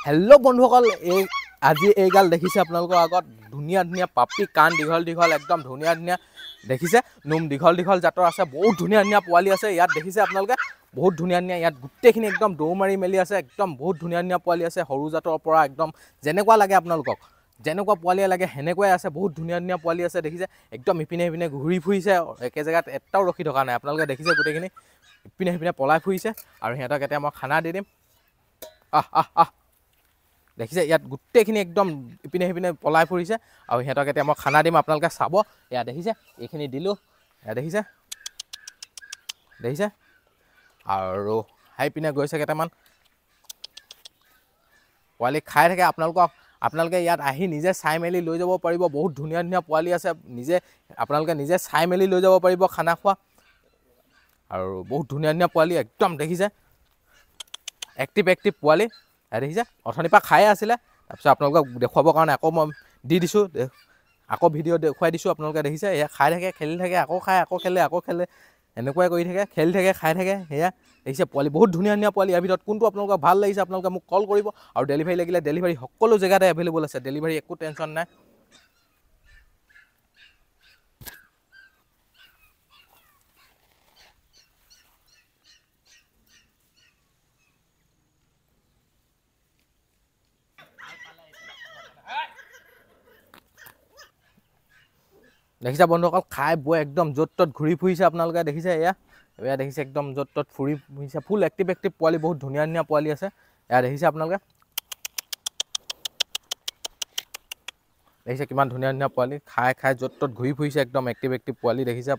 Hello' বন্ধুসকল, আজি এইগাল দেখিছে আপোনালোকৰ আগত ধুনীয়া ধুনীয়া পাপি, কাণ দীঘল দীঘল, একদম ধুনীয়া ধুনীয়া দেখিছে। নোম দীঘল দীঘল জাতৰ আছে, বহুত ধুনীয়া ধুনীয়া পোৱালি আছে। ইয়াত দেখিছে আপোনালোকে বহুত ধুনীয়া ধুনীয়া, ইয়াত গোটেইখিনি একদম দৌৰ মাৰি মেলি আছে। একদম বহুত ধুনীয়া ধুনীয়া পোৱালি আছে, সৰু জাতৰ পৰা একদম যেনেকুৱা লাগে আপোনালোকক, যেনেকুৱা পোৱালিয়ে লাগে সেনেকুৱাই আছে। বহুত ধুনীয়া ধুনীয়া পোৱালি আছে দেখিছে, একদম ইপিনে সিপিনে ঘূৰি ফুৰিছে, একে জেগাত এটাও ৰখি থকা নাই। আপোনালোকে দেখিছে গোটেইখিনি ইপিনে সিপিনে পলাই ফুৰিছে, আৰু সিহঁতক এতিয়া মই খানা দি দিম। দেখিছে ইয়াত গোটেইখিনি একদম ইপিনে সিপিনে পলাই ফুৰিছে, আৰু সিহঁতক এতিয়া মই খানা দিম, আপোনালোকে চাব। এয়া দেখিছে, এইখিনি দিলোঁ, এয়া দেখিছে দেখিছে আৰু সেইপিনে গৈছে কেইটামান পোৱালি খাই থাকে। আপোনালোকে ইয়াত আহি নিজে চাই মেলি লৈ যাব পাৰিব। বহুত ধুনীয়া ধুনীয়া পোৱালি আছে, আপোনালোকে নিজে চাই মেলি লৈ যাব পাৰিব খানা খোৱা। আৰু বহুত ধুনীয়া ধুনীয়া পোৱালি একদম দেখিছে, এক্টিভ পোৱালি। দেখিছে অথনিৰ পৰা খায়ে আছিলে, তাৰপিছত আপোনালোকক দেখুৱাবৰ কাৰণে আকৌ মই দি দিছোঁ, আকৌ ভিডিঅ' দেখুৱাই দিছোঁ। আপোনালোকে দেখিছে এয়া খাই থাকে, খেলি থাকে, আকৌ খায়, আকৌ খেলে, আকৌ খেলে, এনেকুৱাই কৰি থাকে, খেলি থাকে, খাই থাকে। সেয়া দেখিছে পোৱালি, বহুত ধুনীয়া ধুনীয়া পোৱালি। ইয়াৰ ভিতৰত কোনটো আপোনালোকক ভাল লাগিছে আপোনালোকে মোক কল কৰিব। আৰু ডেলিভাৰী লাগিলে ডেলিভাৰী সকলো জেগাতে এভেইলেবল আছে, ডেলিভাৰী একো টেনশ্যন নাই। দেখিছে বন্ধুসকল, খাই বৈ একদম য'ত ত'ত ঘূৰি ফুৰিছে। আপোনালোকে দেখিছে এয়া দেখিছে একদম য'ত ত'ত ফুৰি ফুৰিছে, ফুল এক্টিভ পোৱালি, বহুত ধুনীয়া ধুনীয়া পোৱালি আছে। এয়া দেখিছে আপোনালোকে, দেখিছে কিমান ধুনীয়া ধুনীয়া পোৱালি, খাই খাই য'ত ত'ত ঘূৰি ফুৰিছে, একদম এক্টিভ পোৱালি। দেখিছে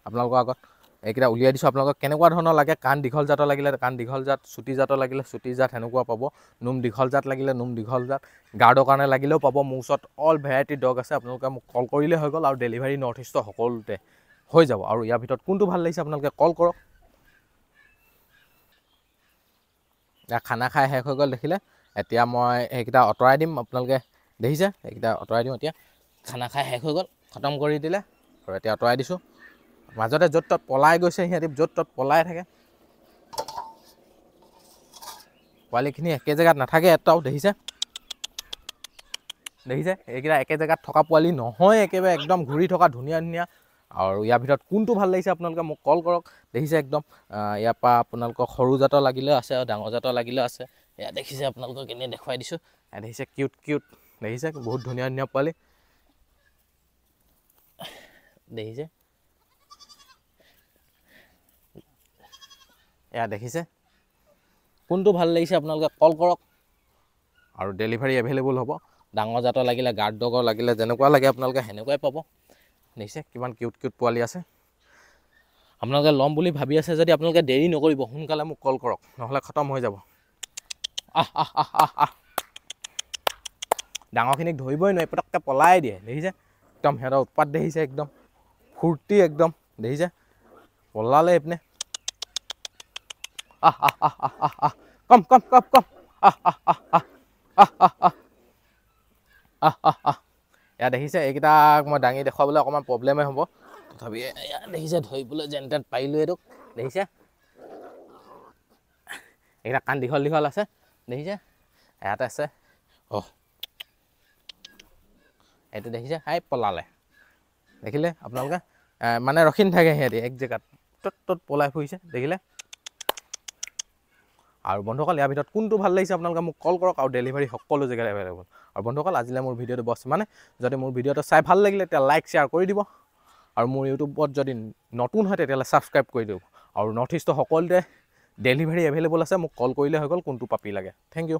আপোনালোকৰ আগত এইকেইটা উলিয়াই দিছোঁ। আপোনালোকক কেনেকুৱা ধৰণৰ লাগে, কাণ দীঘল জাতৰ লাগিলে কাণ দীঘল জাত, চুটি জাতৰ লাগিলে চুটি জাত, সেনেকুৱা পাব। নোম দীঘল জাত লাগিলে নোম দীঘল জাত, গাৰ্ডৰ কাৰণে লাগিলেও পাব। মোৰ ওচৰত অল ভেৰাইটি ডগ আছে, আপোনালোকে মোক কল কৰিলেই হৈ গ'ল। আৰু ডেলিভাৰী নৰ্থ ইষ্টৰ সকলোতে হৈ যাব। আৰু ইয়াৰ ভিতৰত কোনটো ভাল লাগিছে আপোনালোকে কল কৰক। এতিয়া খানা খাই শেষ হৈ গ'ল দেখিলে, এতিয়া মই সেইকেইটা আঁতৰাই দিম। আপোনালোকে দেখিছে এইকেইটা আঁতৰাই দিওঁ। এতিয়া খানা খাই শেষ হৈ গ'ল, খতম কৰি দিলে, আৰু এতিয়া আঁতৰাই দিছোঁ। মাজতে য'ত ত'ত পলাই গৈছে, সিহঁতি য'ত ত'ত পলাই থাকে। পোৱালিখিনি একে জেগাত নাথাকে এটাও। দেখিছে এইকেইটা একে জেগাত থকা পোৱালি নহয়, একেবাৰে একদম ঘূৰি থকা ধুনীয়া ধুনীয়া। আৰু ইয়াৰ ভিতৰত কোনটো ভাল লাগিছে আপোনালোকে মোক কল কৰক। দেখিছে একদম ইয়াৰ পৰা আপোনালোকক সৰু জাতৰ লাগিলেও আছে, আৰু ডাঙৰ জাতৰ লাগিলেও আছে। এয়া দেখিছে আপোনালোকক এনেই দেখুৱাই দিছোঁ। এয়া দেখিছে কিউট দেখিছে বহুত ধুনীয়া ধুনীয়া পোৱালি। দেখিছে এয়া দেখিছে, কোনটো ভাল লাগিছে আপোনালোকে কল কৰক। আৰু ডেলিভাৰী এভেইলেবল হ'ব। ডাঙৰ জাতৰ লাগিলে, গাৰ্ড ডগৰ লাগিলে, যেনেকুৱা লাগে আপোনালোকে সেনেকুৱাই পাব। দেখিছে কিমান কিউট পোৱালি আছে। আপোনালোকে ল'ম বুলি ভাবি আছে যদি আপোনালোকে দেৰি নকৰিব, সোনকালে মোক কল কৰক, নহ'লে খতম হৈ যাব। ডাঙৰখিনিক ধৰিবই নোৱাৰি, পটককৈ পলাই দিয়ে। দেখিছে একদম সিহঁতৰ উৎপাত, দেখিছে একদম ফূৰ্তি একদম। দেখিছে পলালে এইপিনে, কম এয়া দেখিছে এইকেইটাক মই দাঙি দেখুৱাবলৈ অকণমান প্ৰব্লেমেই হ'ব, তথাপি এয়া দেখিছে ধৰিবলৈ যেন তেন পাৰিলোঁ এইটোক। দেখিছে এইকেইটা কাণ দীঘল দীঘল আছে। দেখিছে ইয়াতে আছে, এইটো দেখিছে পলালে। দেখিলে আপোনালোকে মানে ৰখি নাথাকে, সিহঁতি এক জেগাত ত'ত পলাই ফুৰিছে। দেখিলে। আৰু বন্ধুসকল ইয়াৰ ভিতৰত কোনটো ভাল লাগিছে আপোনালোকে মোক কল কৰক। আৰু ডেলিভাৰী সকলো জেগাত এভেইলেবল। আৰু বন্ধুসকল আজিলৈ মোৰ ভিডিঅ'টো বছ মানে, যদি মোৰ ভিডিঅ'টো চাই ভাল লাগিলে তেতিয়া লাইক শ্বেয়াৰ কৰি দিব। আৰু মোৰ ইউটিউবত যদি নতুন হয় তেতিয়াহ'লে ছাবস্ক্ৰাইব কৰি দিব। আৰু নৰ্থ ইষ্টৰ সকলোতে ডেলিভাৰী এভেইলেবল আছে, মোক কল কৰিলে হৈ গ'ল কোনটো পাপি লাগে। Thank U.